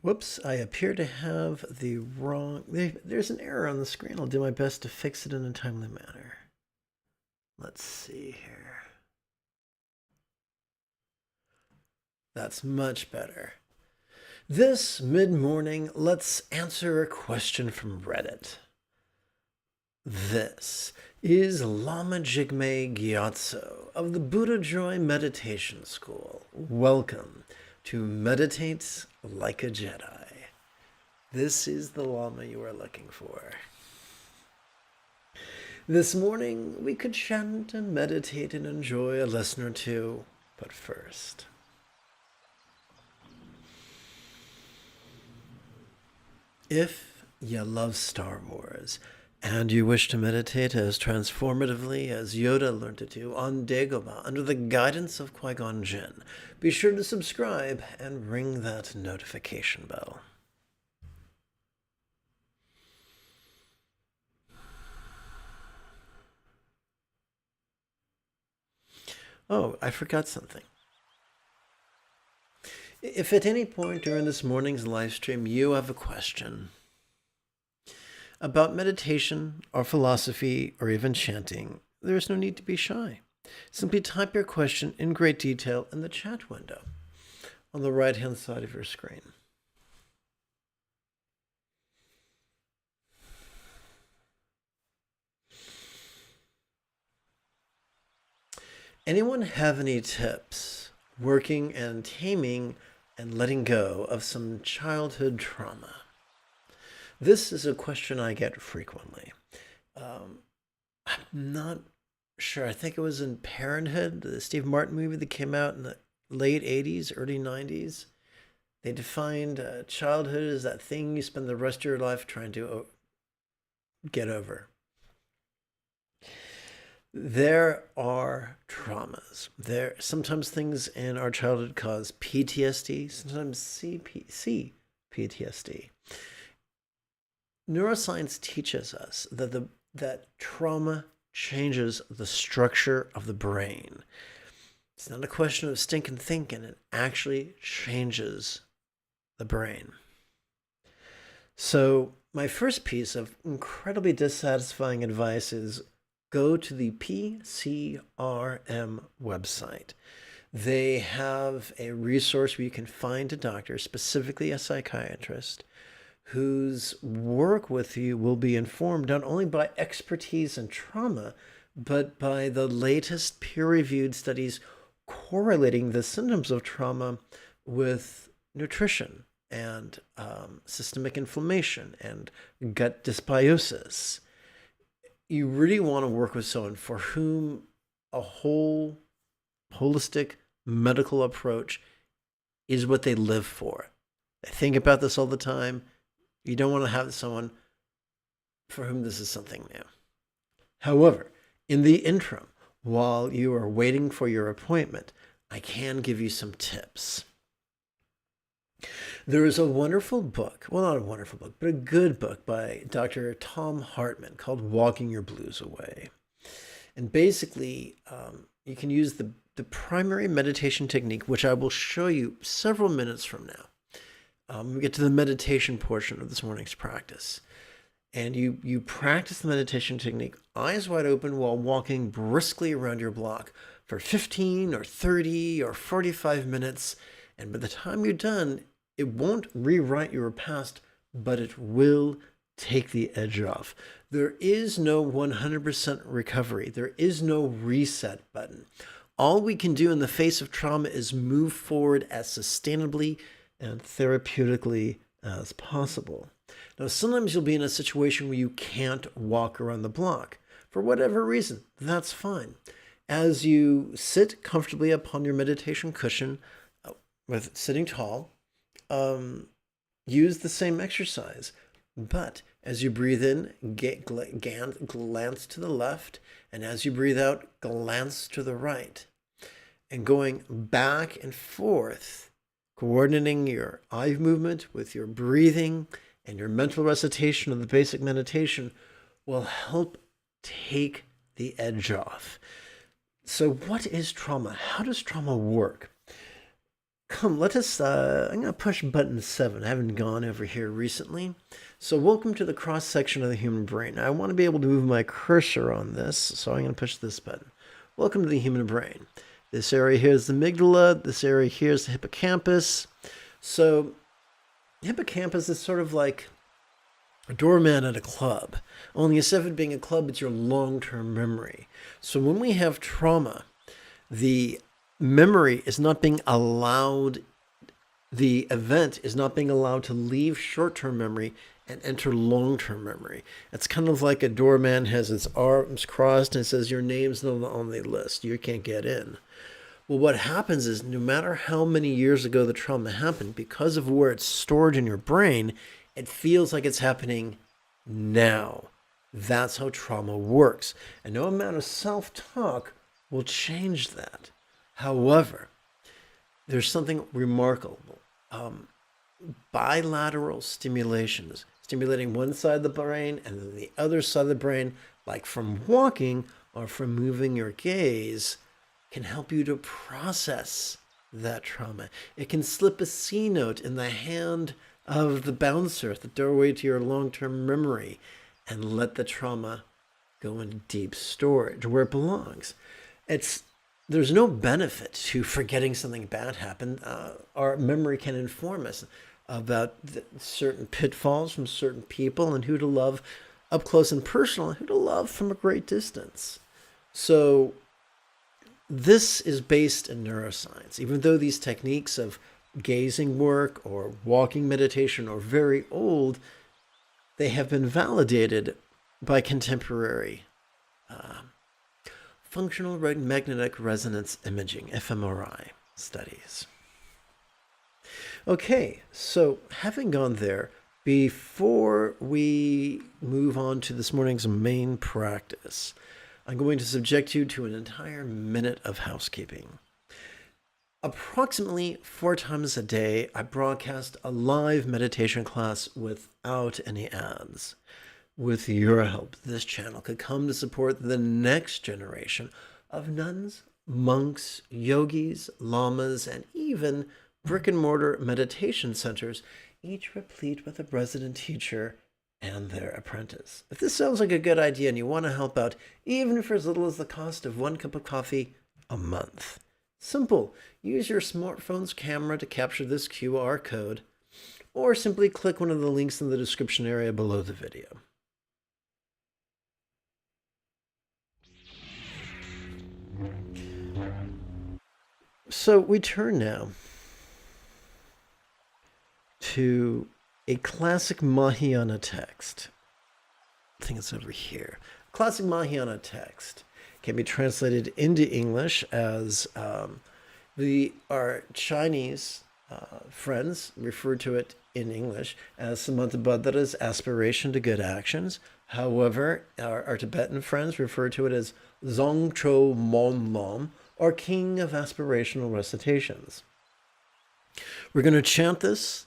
Whoops, I appear to have the wrong... There's an error on the screen. I'll do my best to fix it in a timely manner. Let's see here. That's much better. This mid-morning, let's answer a question from Reddit. This is Lama Jigme Gyatso of the Buddha Joy Meditation School. Welcome to Meditate Like a Jedi. This is the Lama you are looking for. This morning, we could chant and meditate and enjoy a lesson or two, but first... If you love Star Wars, and you wish to meditate as transformatively as Yoda learned to do on Dagobah under the guidance of Qui-Gon Jinn, be sure to subscribe and ring that notification bell. Oh, I forgot something. If at any point during this morning's live stream you have a question about meditation or philosophy or even chanting, there is no need to be shy. Simply type your question in great detail in the chat window on the right-hand side of your screen. Anyone have any tips working and taming and letting go of some childhood trauma? This is a question I get frequently. I'm not sure. I think it was in Parenthood, the Steve Martin movie that came out in the late 80s, early 90s. They defined childhood as that thing you spend the rest of your life trying to get over. There are traumas. Sometimes things in our childhood cause PTSD, sometimes CPTSD. Neuroscience teaches us that trauma changes the structure of the brain. It's not a question of stinking thinking. It actually changes the brain. So my first piece of incredibly dissatisfying advice is go to the PCRM website. They have a resource where you can find a doctor, specifically a psychiatrist, whose work with you will be informed not only by expertise in trauma, but by the latest peer-reviewed studies correlating the symptoms of trauma with nutrition and systemic inflammation and gut dysbiosis. You really want to work with someone for whom a holistic medical approach is what they live for. I think about this all the time. You don't want to have someone for whom this is something new. However, in the interim, while you are waiting for your appointment, I can give you some tips. There is a wonderful book, well, not a wonderful book, but a good book by Dr. Tom Hartman called Walking Your Blues Away. And basically, you can use the primary meditation technique, which I will show you several minutes from now. We get to the meditation portion of this morning's practice. And you practice the meditation technique, eyes wide open, while walking briskly around your block for 15 or 30 or 45 minutes. And by the time you're done, it won't rewrite your past, but it will take the edge off. There is no 100% recovery. There is no reset button. All we can do in the face of trauma is move forward as sustainably and therapeutically as possible. Now, sometimes you'll be in a situation where you can't walk around the block. For whatever reason, that's fine. As you sit comfortably upon your meditation cushion, with sitting tall, use the same exercise. But as you breathe in, glance to the left, and as you breathe out, glance to the right. And going back and forth, coordinating your eye movement with your breathing and your mental recitation of the basic meditation will help take the edge off. So what is trauma? How does trauma work? Come, let us, I'm going to push button 7. I haven't gone over here recently. So welcome to the cross-section of the human brain. I want to be able to move my cursor on this, so I'm going to push this button. Welcome to the human brain. This area here is the amygdala. This area here is the hippocampus. So hippocampus is sort of like a doorman at a club. Only instead of it being a club, it's your long-term memory. So when we have trauma, the memory is not being allowed, the event is not being allowed to leave short-term memory and enter long-term memory. It's kind of like a doorman has its arms crossed and says, your name's not on the list. You can't get in. Well, what happens is no matter how many years ago the trauma happened, because of where it's stored in your brain, it feels like it's happening now. That's how trauma works. And no amount of self-talk will change that. However, there's something remarkable. Bilateral stimulations, stimulating one side of the brain and then the other side of the brain, like from walking or from moving your gaze, can help you to process that trauma. It can slip a C note in the hand of the bouncer at the doorway to your long-term memory and let the trauma go into deep storage where it belongs. There's no benefit to forgetting something bad happened. Our memory can inform us about certain pitfalls from certain people and who to love up close and personal and who to love from a great distance. So this is based in neuroscience. Even though these techniques of gazing work or walking meditation are very old, they have been validated by contemporary functional magnetic resonance imaging, fMRI, studies. Okay, so having gone there, before we move on to this morning's main practice, I'm going to subject you to an entire minute of housekeeping. Approximately 4 times a day, I broadcast a live meditation class without any ads. With your help, this channel could come to support the next generation of nuns, monks, yogis, lamas, and even brick-and-mortar meditation centers, each replete with a resident teacher and their apprentice. If this sounds like a good idea and you want to help out, even for as little as the cost of 1 cup of coffee a month, simple. Use your smartphone's camera to capture this QR code, or simply click one of the links in the description area below the video. So we turn now to a classic Mahayana text. I think it's over here. Classic Mahayana text can be translated into English as our Chinese friends refer to it in English as Samantabhadra's aspiration to good actions. However, our Tibetan friends refer to it as Zongcho Mon Lam, or King of Aspirational Recitations. We're going to chant this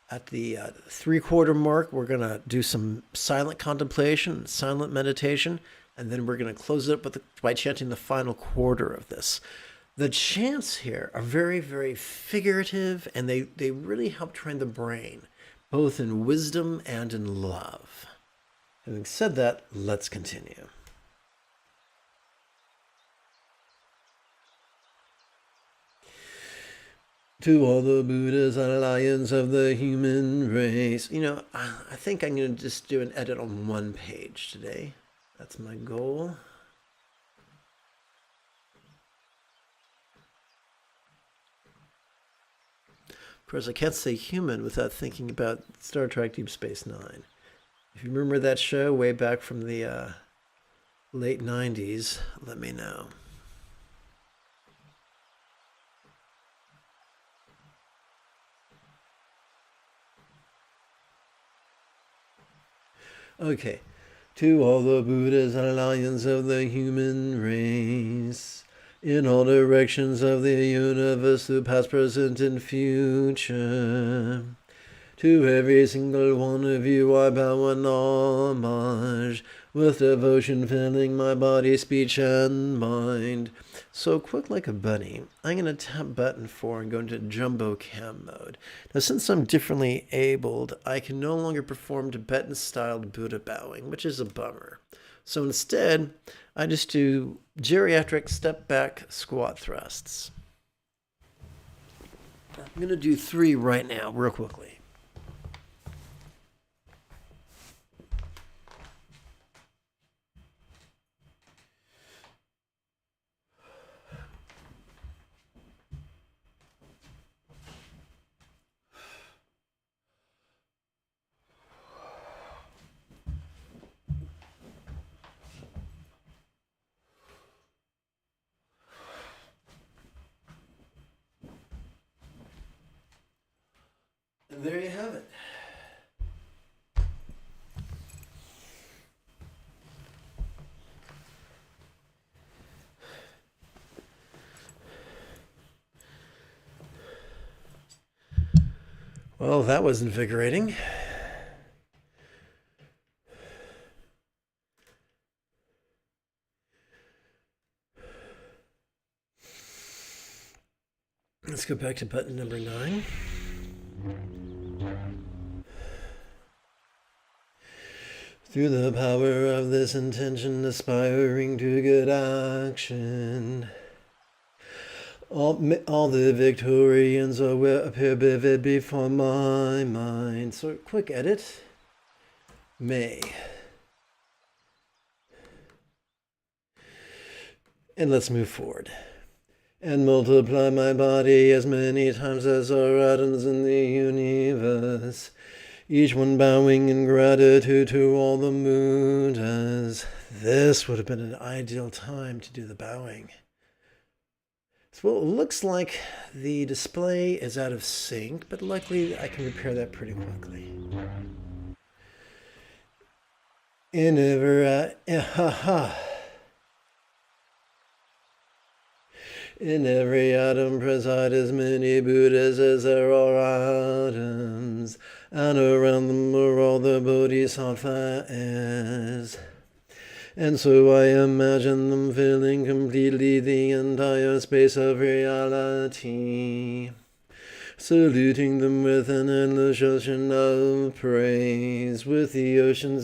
at the 3/4 mark. We're going to do some silent contemplation, silent meditation, and then we're going to close it up by chanting the final quarter of this. The chants here are very, very figurative, and they really help train the brain, both in wisdom and in love. Having said that, let's continue. To all the Buddhas and lions of the human race. You know, I think I'm going to just do an edit on 1 page today. That's my goal. Of course, I can't say human without thinking about Star Trek Deep Space Nine. If you remember that show way back from the late 90s, let me know. Okay. To all the Buddhas and lions of the human race, in all directions of the universe, through past, present, and future. To every single one of you I bow an homage, with devotion filling my body, speech, and mind. So quick like a bunny, I'm going to tap button 4 and go into jumbo cam mode. Now since I'm differently abled, I can no longer perform Tibetan-styled Buddha bowing, which is a bummer. So instead, I just do geriatric step-back squat thrusts. I'm going to do 3 right now, real quickly. And there you have it. Well, that was invigorating. Let's go back to button number 9. Through the power of this intention, aspiring to good action, all the Victorians will appear vivid before my mind. So, quick edit. May. And let's move forward. And multiply my body as many times as are atoms in the universe, each one bowing in gratitude to all the Buddhas. This would have been an ideal time to do the bowing. So it looks like the display is out of sync, but luckily I can repair that pretty quickly. In every atom preside as many Buddhas as there are atoms, and around them are all the Bodhisattvas. And so I imagine them filling completely the entire space of reality, saluting them with an endless ocean of praise, with the ocean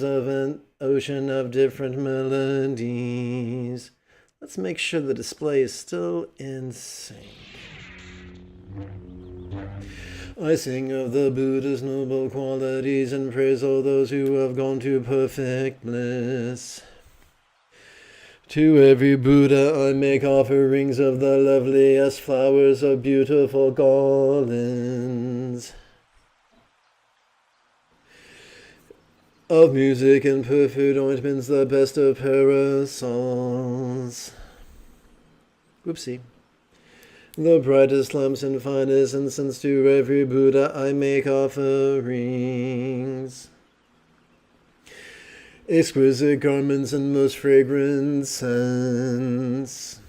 of different melodies. Let's make sure the display is still in sync. I sing of the Buddha's noble qualities and praise all those who have gone to perfect bliss. To every Buddha I make offerings of the loveliest flowers of beautiful garlands, of music and perfumed ointments, the best of parasols. Whoopsie. The brightest lamps and finest incense, to every Buddha I make offerings. Exquisite garments and most fragrant scents,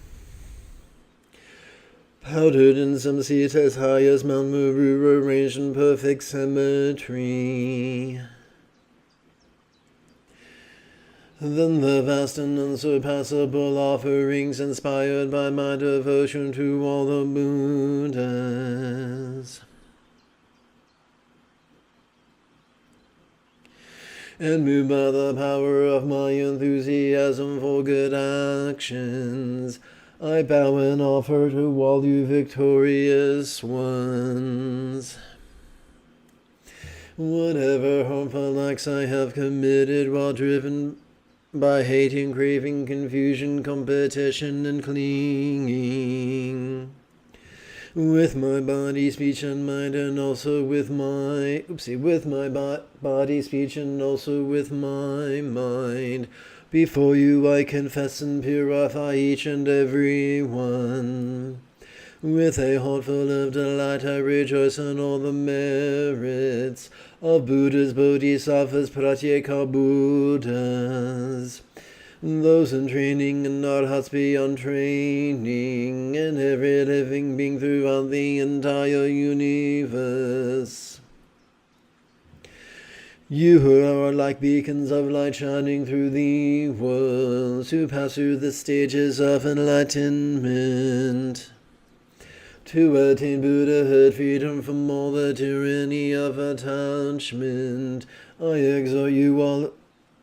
powdered in some seats as high as Mount Meru, arranged in perfect symmetry. Then the vast and unsurpassable offerings, inspired by my devotion to all the Buddhas, and moved by the power of my enthusiasm for good actions, I bow and offer to all you victorious ones. Whatever harmful acts I have committed while driven by hating, craving, confusion, competition, and clinging, with my body, speech, and mind, and also with my body, speech, and also with my mind, before you I confess and purify each and every one. With a heart full of delight I rejoice in all the merits of Buddhas, Bodhisattvas, Pratyeka Buddhas, those in training and arhats beyond training, and every living being throughout the entire universe. You who are like beacons of light shining through the world, to pass through the stages of enlightenment, to attain Buddhahood, freedom from all the tyranny of attachment. I exhort you all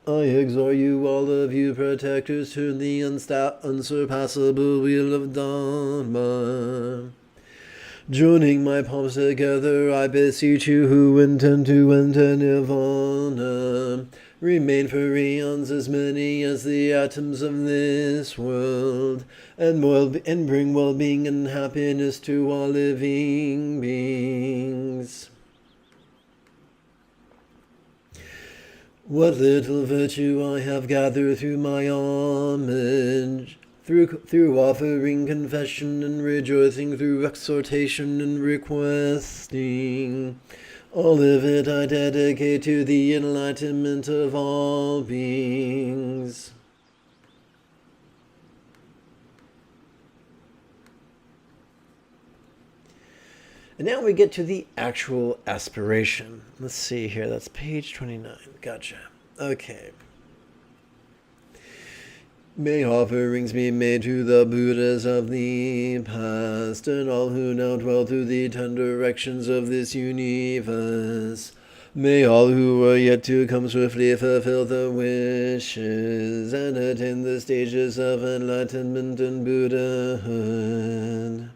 of you protectors, to the unsurpassable wheel of Dharma. Joining my palms together, I beseech you who intend to enter nirvana, remain for eons as many as the atoms of this world, and bring well-being and happiness to all living beings. What little virtue I have gathered through my homage, through offering confession and rejoicing, through exhortation and requesting, all of it I dedicate to the enlightenment of all beings. And now we get to the actual aspiration. Let's see here. That's page 29. Gotcha. Okay. May offerings be made to the Buddhas of the past, and all who now dwell through the 10 directions of this universe. May all who are yet to come swiftly fulfill the wishes, and attain the stages of enlightenment and Buddhahood.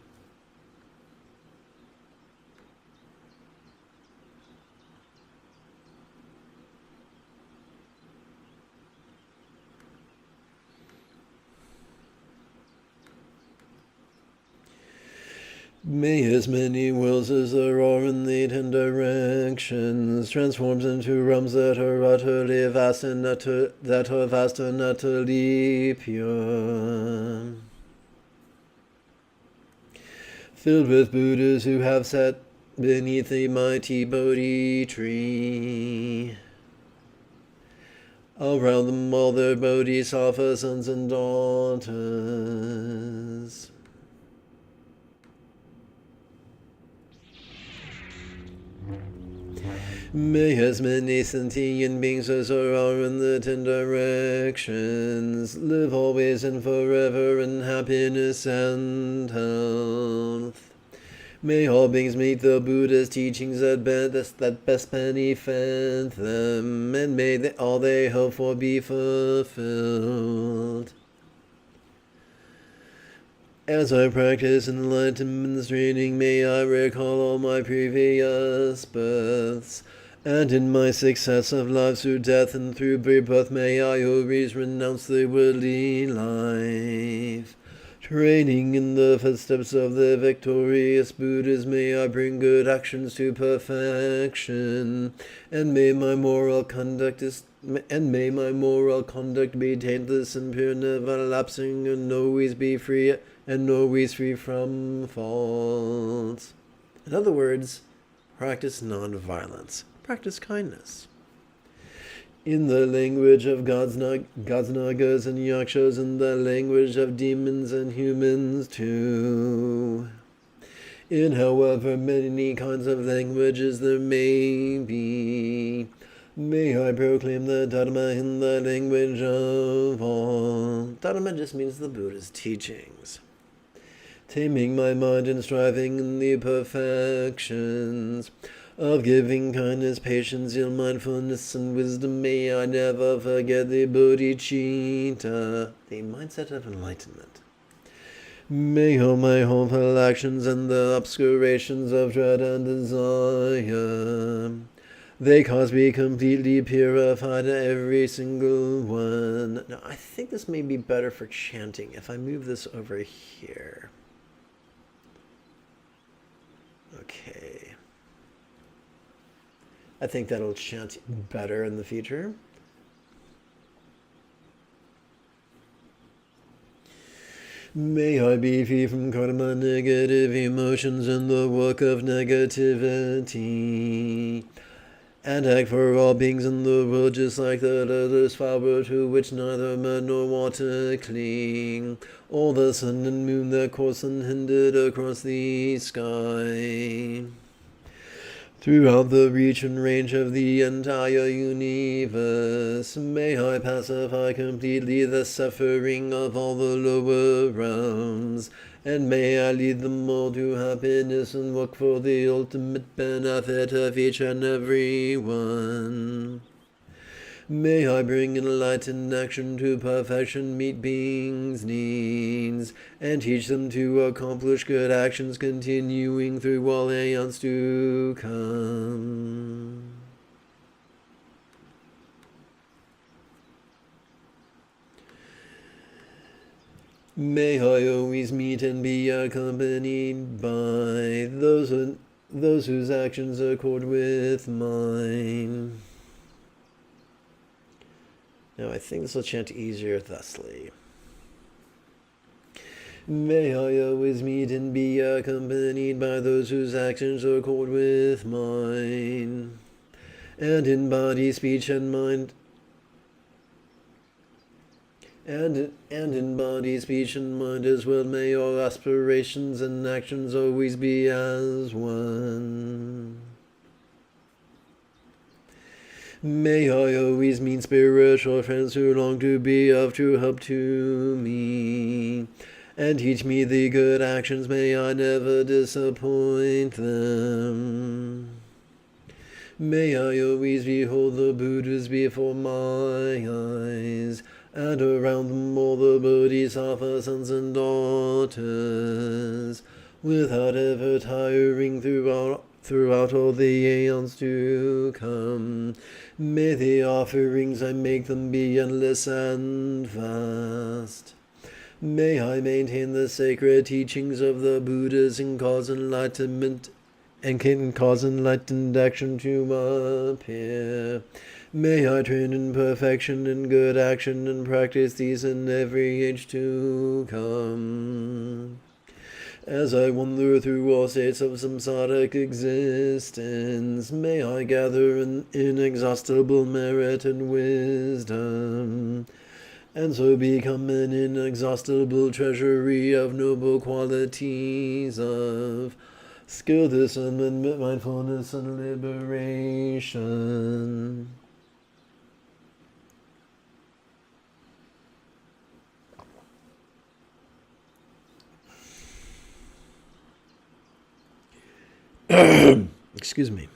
May as many worlds as there are in the 10 directions transforms into realms that are utterly vast and utterly pure, filled with Buddhas who have sat beneath a mighty Bodhi tree. Around them all their Bodhisattva sons and daughters. May as many sentient beings as there are in the 10 directions live always and forever in happiness and health. May all beings meet the Buddha's teachings that best benefit them, and may all they hope for be fulfilled. As I practice enlightenment training, may I recall all my previous births, and in my success of life through death and through rebirth, may I always renounce the worldly life. Training in the footsteps of the victorious Buddhas, may I bring good actions to perfection, and may my moral conduct be taintless and pure, never lapsing, and always be free from fault. In other words, practice non-violence. Practice kindness. In the language of gods, nagas, and yakshas, in the language of demons and humans too. In however many kinds of languages there may be, may I proclaim the Dharma in the language of all. Dharma just means the Buddha's teachings. Taming my mind and striving in the perfections of giving, kindness, patience, ill mindfulness, and wisdom, may I never forget the bodhicitta, the mindset of enlightenment. May all my harmful actions and the obscurations of dread and desire, they cause me completely purified, every single one. Now, I think this may be better for chanting if I move this over here. Okay. I think that'll chant better in the future. May I be free from karma, negative emotions, and the work of negativity, and act for all beings in the world just like the lotus flower to which neither mud nor water cling, or the sun and moon that course unhindered across the sky. Throughout the reach and range of the entire universe, may I pacify completely the suffering of all the lower realms, and may I lead them all to happiness and work for the ultimate benefit of each and every one. May I bring enlightened action to perfection, meet beings' needs, and teach them to accomplish good actions, continuing through all aeons to come. May I always meet and be accompanied by those whose actions accord with mine. Now I think this will chant easier thusly. May I always meet and be accompanied by those whose actions accord with mine, and in body, speech, and mind, and in body, speech, and mind as well, may all aspirations and actions always be as one. May I always meet spiritual friends who long to be of true help to me, and teach me the good actions. May I never disappoint them. May I always behold the Buddhas before my eyes, and around them all the Bodhisattva sons and daughters, without ever tiring throughout all the aeons to come. May the offerings I make them be endless and vast. May I maintain the sacred teachings of the Buddhas and cause enlightenment and can cause enlightened action to appear. May I train in perfection and good action and practice these in every age to come. As I wander through all states of samsaric existence, may I gather an inexhaustible merit and wisdom, and so become an inexhaustible treasury of noble qualities of skill, discernment, mindfulness, and liberation. Excuse me.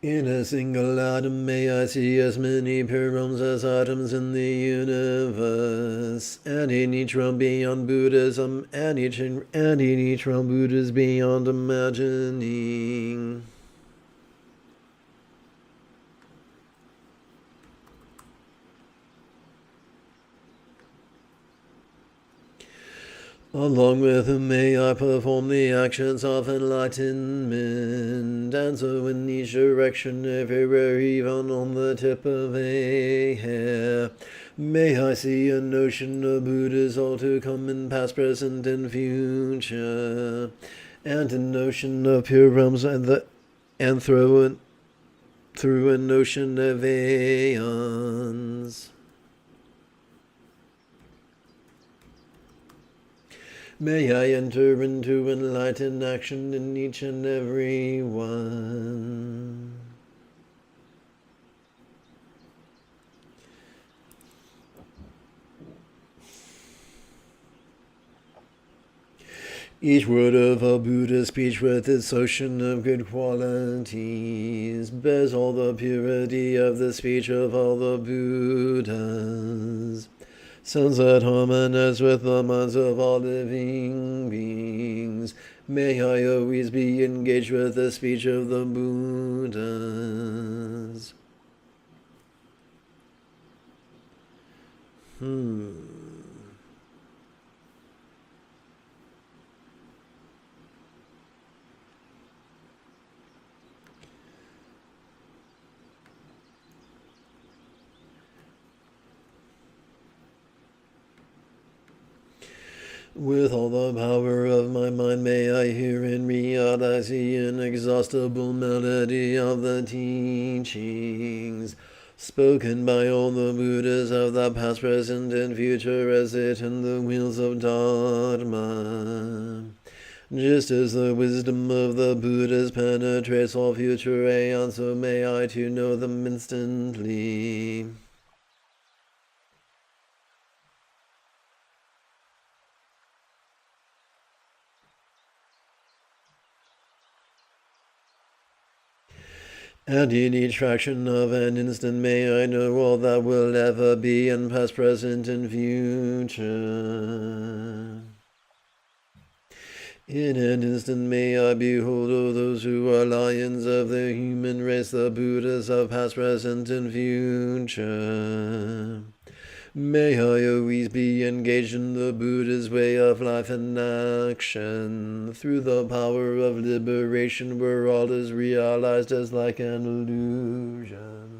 In a single atom may I see as many pure realms as atoms in the universe, and in each realm beyond Buddhism, and in each realm Buddhas beyond imagining. Along with whom may I perform the actions of enlightenment, and so in each direction, everywhere, even on the tip of a hair, may I see a notion of Buddhas all to come in past, present, and future, and a notion of pure realms, and through a notion of aeons. May I enter into enlightened action in each and every one. Each word of a Buddha's speech with its ocean of good qualities bears all the purity of the speech of all the Buddhas. Sounds that harmonize with the minds of all living beings. May I always be engaged with the speech of the Buddhas. With all the power of my mind may I hear and realize the inexhaustible melody of the teachings spoken by all the Buddhas of the past, present, and future as they turn the wheels of Dharma. Just as the wisdom of the Buddhas penetrates all future aeons, so may I too know them instantly. And in each fraction of an instant may I know all that will ever be in past, present, and future. In an instant may I behold all those who are lions of the human race, the Buddhas of past, present, and future. May I always be engaged in the Buddha's way of life and action, through the power of liberation, where all is realized as like an illusion.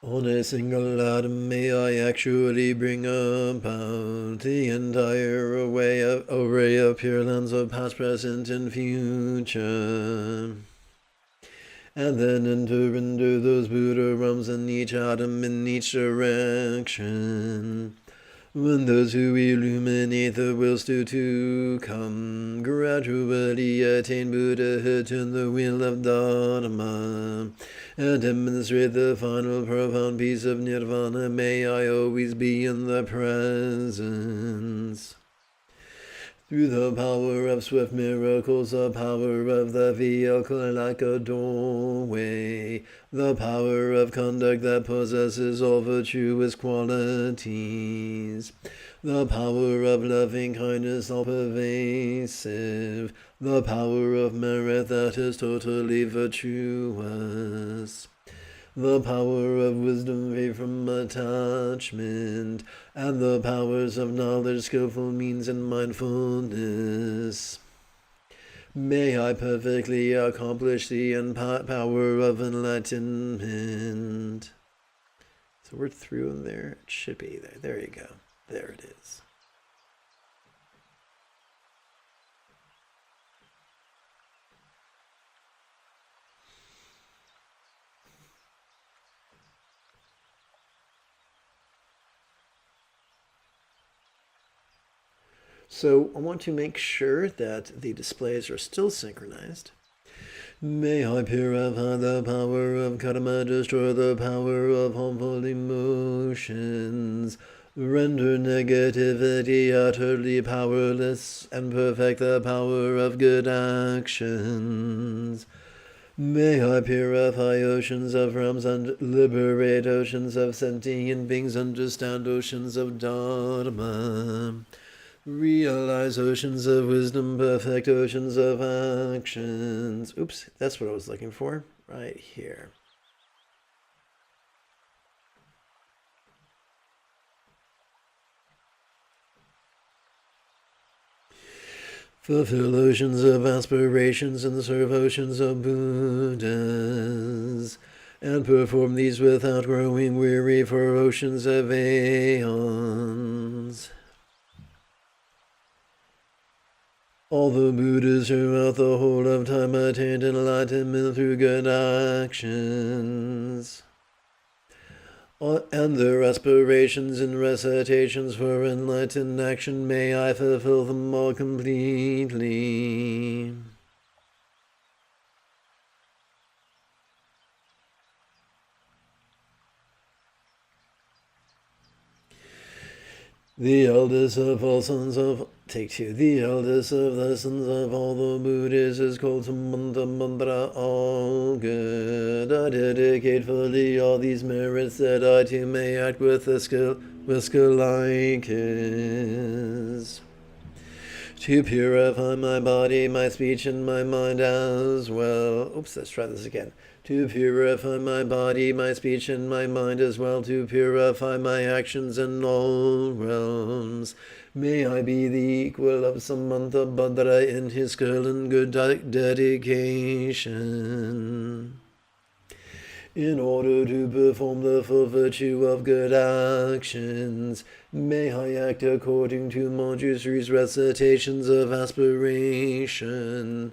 On a single atom may I actually bring about the entire array of pure lands of past, present, and future. And then enter into those Buddha realms in each atom, in each direction. When those who illuminate the will still to come gradually attain Buddhahood, turn the wheel of Dharma, and demonstrate the final profound peace of Nirvana, may I always be in the presence. Through the power of swift miracles, the power of the vehicle like a doorway, the power of conduct that possesses all virtuous qualities, the power of loving kindness all pervasive, the power of merit that is totally virtuous, the power of wisdom free from attachment, and the powers of knowledge, skillful means, and mindfulness. May I perfectly accomplish the power of enlightenment. So we're through in there. It should be there. There you go. There it is. So I want to make sure that the displays are still synchronized. May I purify the power of karma, destroy the power of harmful emotions, render negativity utterly powerless, and perfect the power of good actions. May I purify oceans of realms and liberate oceans of sentient beings, understand oceans of Dharma. Realize oceans of wisdom, perfect oceans of actions. Oops, that's what I was looking for. Right here. Fulfill oceans of aspirations and serve oceans of Buddhas, and perform these without growing weary for oceans of aeons. All the Buddhas throughout the whole of time attained enlightenment through good actions, and their aspirations and recitations for enlightened action, may I fulfill them all completely. The eldest of all sons of the eldest of the sons of all the Buddhas is called to mantra all good. I dedicate fully all these merits that I too may act with skill like his. to purify my body, my speech, and my mind as well. Oops, let's try this again. To purify my body, my speech, and my mind as well, to purify my actions in all realms. May I be the equal of Samantha Bhadra in his skill and good dedication, in order to perform the full virtue of good actions. May I act according to Montessori's recitations of aspiration,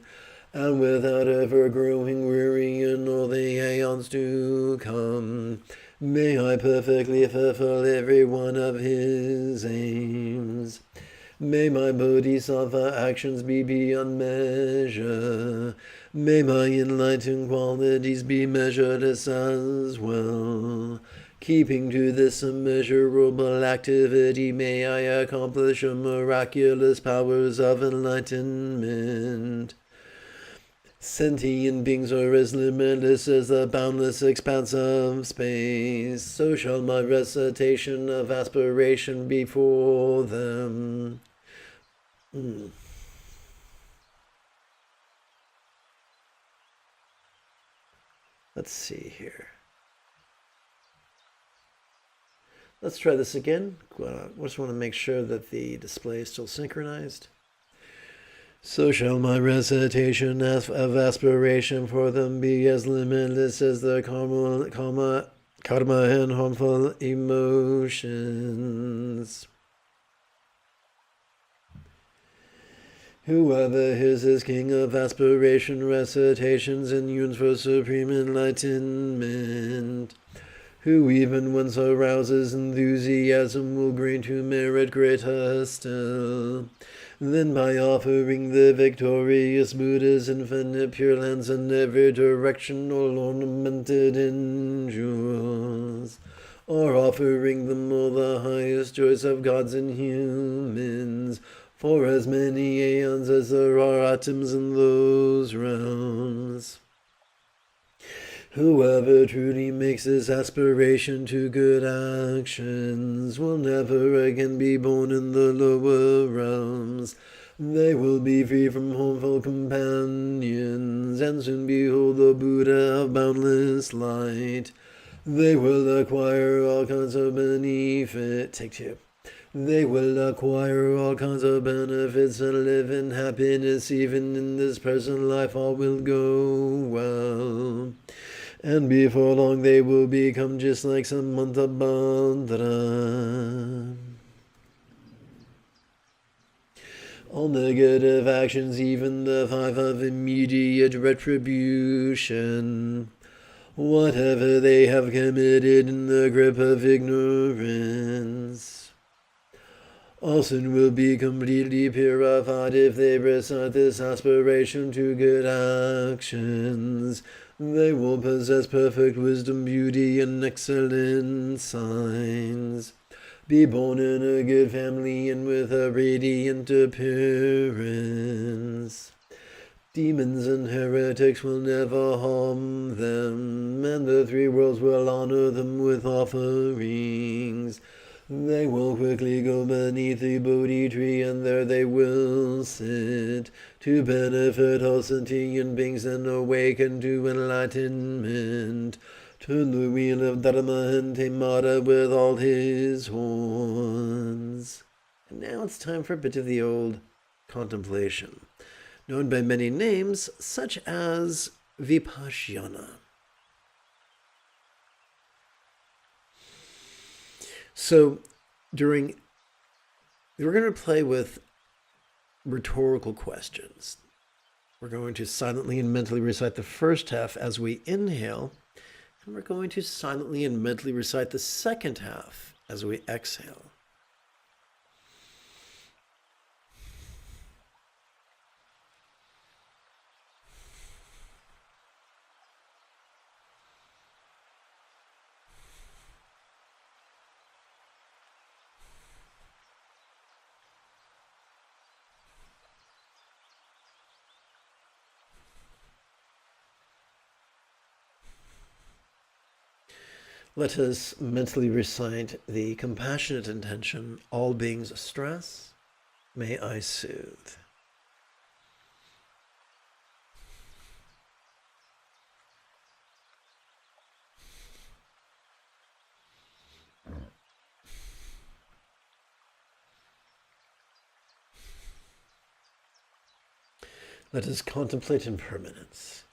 and without ever growing weary in all the aeons to come. May I perfectly fulfill every one of his aims. May my bodhisattva actions be beyond measure. May my enlightened qualities be measureless as well. Keeping to this immeasurable activity, may I accomplish miraculous powers of enlightenment. Sentient beings are as limitless as the boundless expanse of space. So shall my recitation of aspiration be for them. Let's see here. Let's try this again. I just want to make sure that the display is still synchronized. So shall my recitation of aspiration for them be as limitless as the karma and harmful emotions. Whoever is king of aspiration recitations and yearns for supreme enlightenment, who even once arouses enthusiasm will gain to merit greater still. Then by offering the victorious Buddha's infinite pure lands in every direction, all ornamented in jewels, or offering them all the highest joys of gods and humans, for as many aeons as there are atoms in those realms. Whoever truly makes this aspiration to good actions will never again be born in the lower realms. They will be free from harmful companions and soon behold the Buddha of boundless light. They will acquire all kinds of benefits. Take two. They will acquire all kinds of benefits and live in happiness. Even in this present life all will go well. And before long they will become just like Samantha Bhadra. All negative actions, even the 5 of immediate retribution, whatever they have committed in the grip of ignorance, all sin will be completely purified if they recite this aspiration to good actions. They will possess perfect wisdom, beauty, and excellent signs, be born in a good family and with a radiant appearance. Demons and heretics will never harm them, and the 3 worlds will honor them with offerings. They will quickly go beneath the Bodhi tree, and there they will sit, to benefit all sentient beings and awaken to enlightenment. Turn the wheel of Dharma and Temara with all his horns. And now it's time for a bit of the old contemplation, known by many names, such as Vipassana. So, we're going to play with rhetorical questions. We're going to silently and mentally recite the first half as we inhale, and we're going to silently and mentally recite the second half as we exhale. Let us mentally recite the compassionate intention, all beings stress, may I soothe. Let us contemplate impermanence.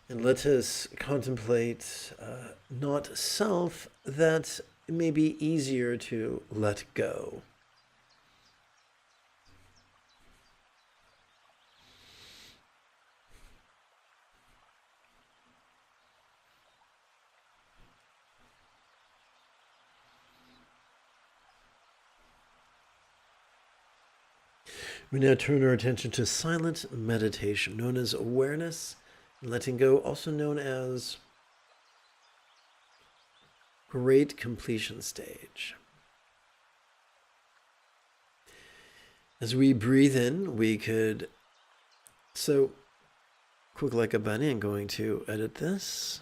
And let us contemplate not self, that it may be easier to let go. We now turn our attention to silent meditation, known as awareness and letting go, also known as great completion stage. As we breathe in, we could, so quick like a bunny, I'm going to edit this.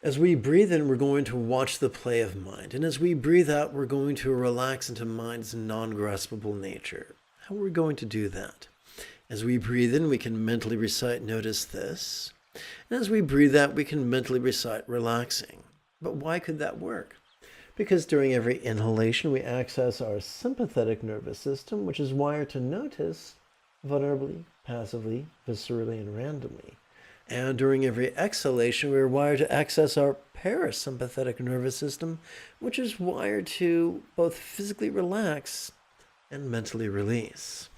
As we breathe in, we're going to watch the play of mind. And as we breathe out, we're going to relax into mind's non-graspable nature. How are we going to do that? As we breathe in, we can mentally recite, notice this. And as we breathe out, we can mentally recite, relaxing. But why could that work? Because during every inhalation, we access our sympathetic nervous system, which is wired to notice vulnerably, passively, viscerally, and randomly. And during every exhalation, we're wired to access our parasympathetic nervous system, which is wired to both physically relax and mentally release.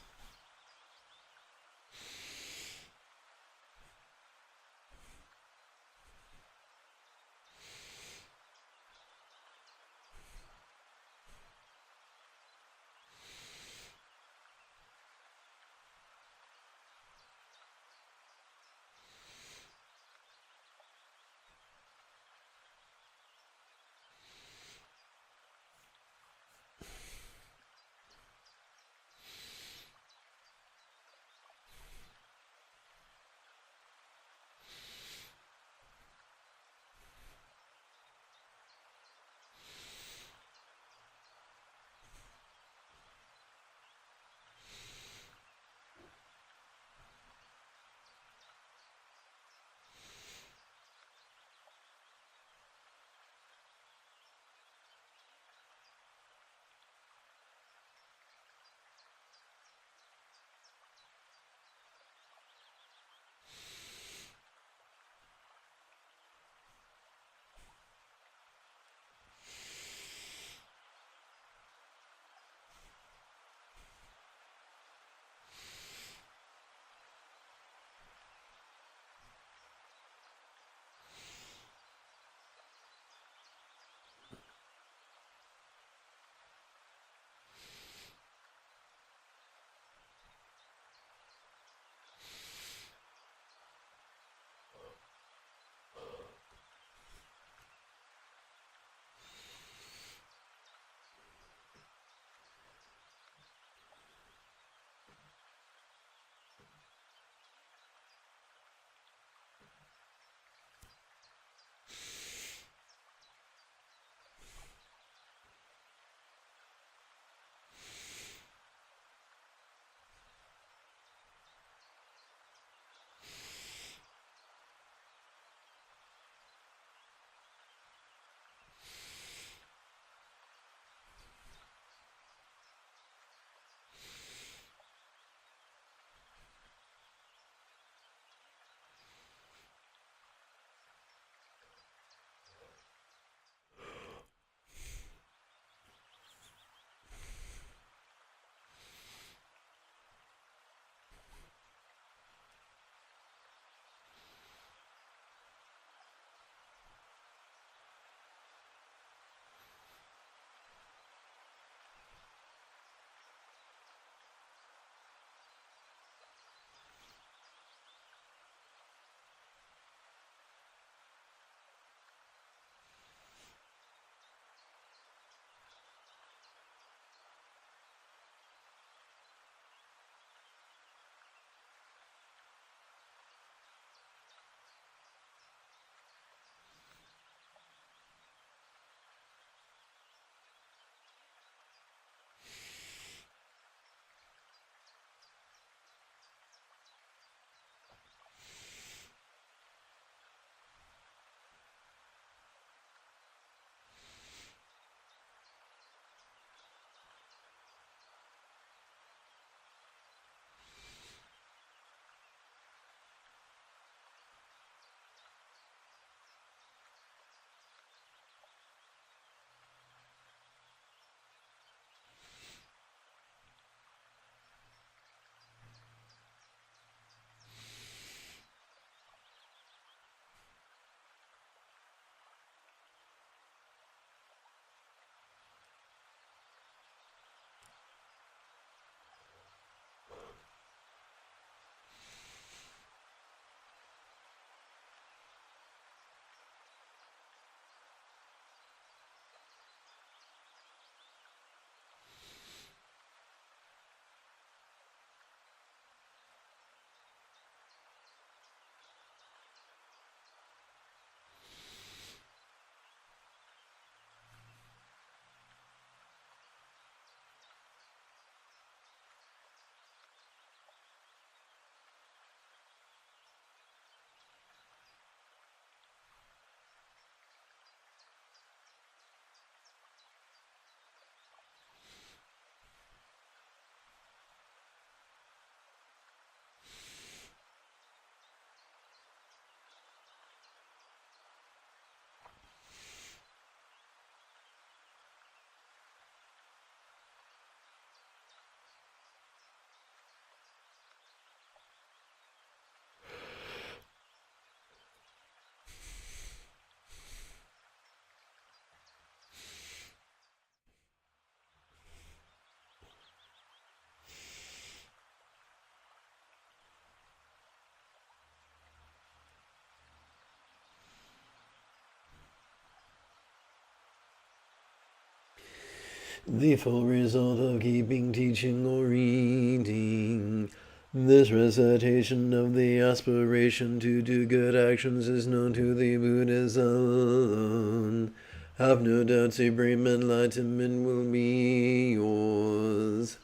The full result of keeping, teaching, or reading this recitation of the aspiration to do good actions is known to the Buddhas alone. Have no doubt supreme enlightenment will be yours.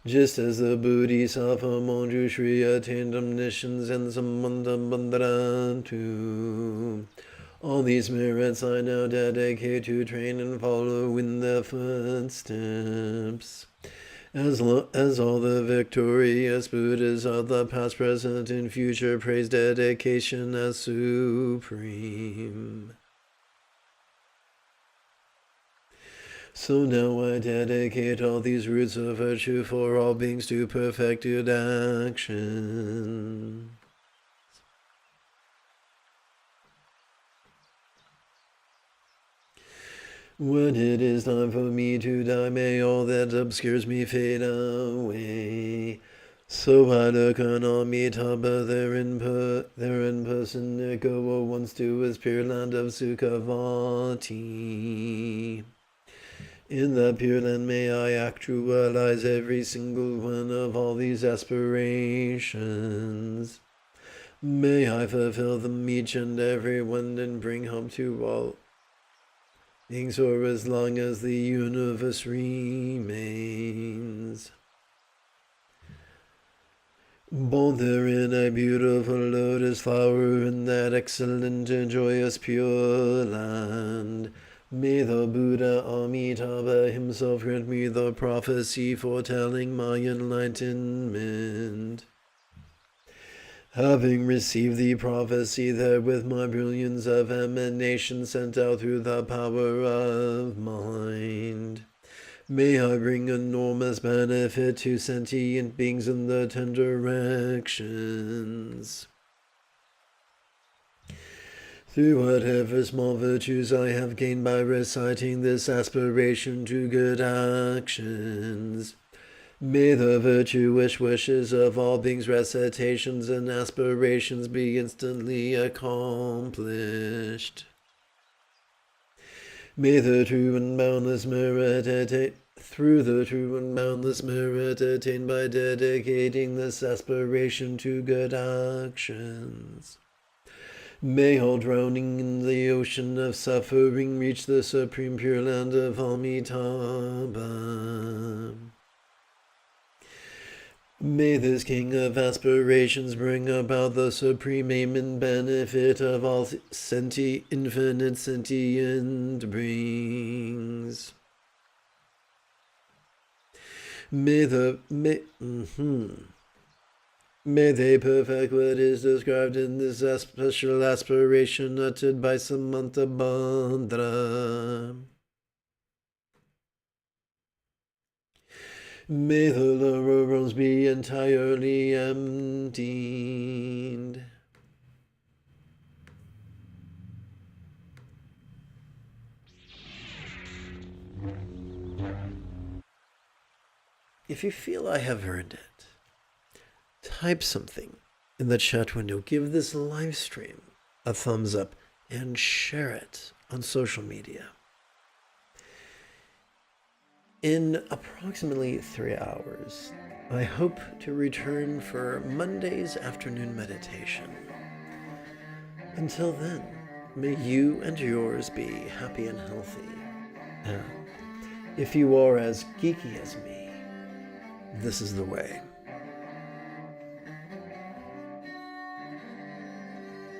Just as the Bodhisattva Manjushri attained omniscience and Samanta too. All these merits I now dedicate to train and follow in their footsteps. As all the victorious Buddhas of the past, present, and future praise dedication as supreme. So now I dedicate all these roots of virtue for all beings to perfected action. When it is time for me to die, may all that obscures me fade away. So I look on Amitabha, there in person, echo once to his pure land of Sukhavati. In that pure land may I actualize every single one of all these aspirations. May I fulfill them each and every one and bring hope to all beings for as long as the universe remains. Born there in a beautiful lotus flower in that excellent and joyous pure land, may the Buddha Amitabha himself grant me the prophecy foretelling my enlightenment. Having received the prophecy that with my brilliance of emanation sent out through the power of mind, may I bring enormous benefit to sentient beings in the 10 directions. Through whatever small virtues I have gained by reciting this aspiration to good actions, may the virtuous wishes of all beings, recitations, and aspirations be instantly accomplished. May the true and boundless merit through the true and boundless merit attained by dedicating this aspiration to good actions, may all drowning in the ocean of suffering reach the supreme pure land of Amitabha. May this king of aspirations bring about the supreme aim and benefit of all infinite sentient beings. May they perfect what is described in this special aspiration uttered by Samanta Bandra. May the lower realms be entirely emptied. If you feel I have earned it, type something in the chat window, give this live stream a thumbs up, and share it on social media. In approximately 3 hours, I hope to return for Monday's afternoon meditation. Until then, may you and yours be happy and healthy. And if you are as geeky as me, this is the way.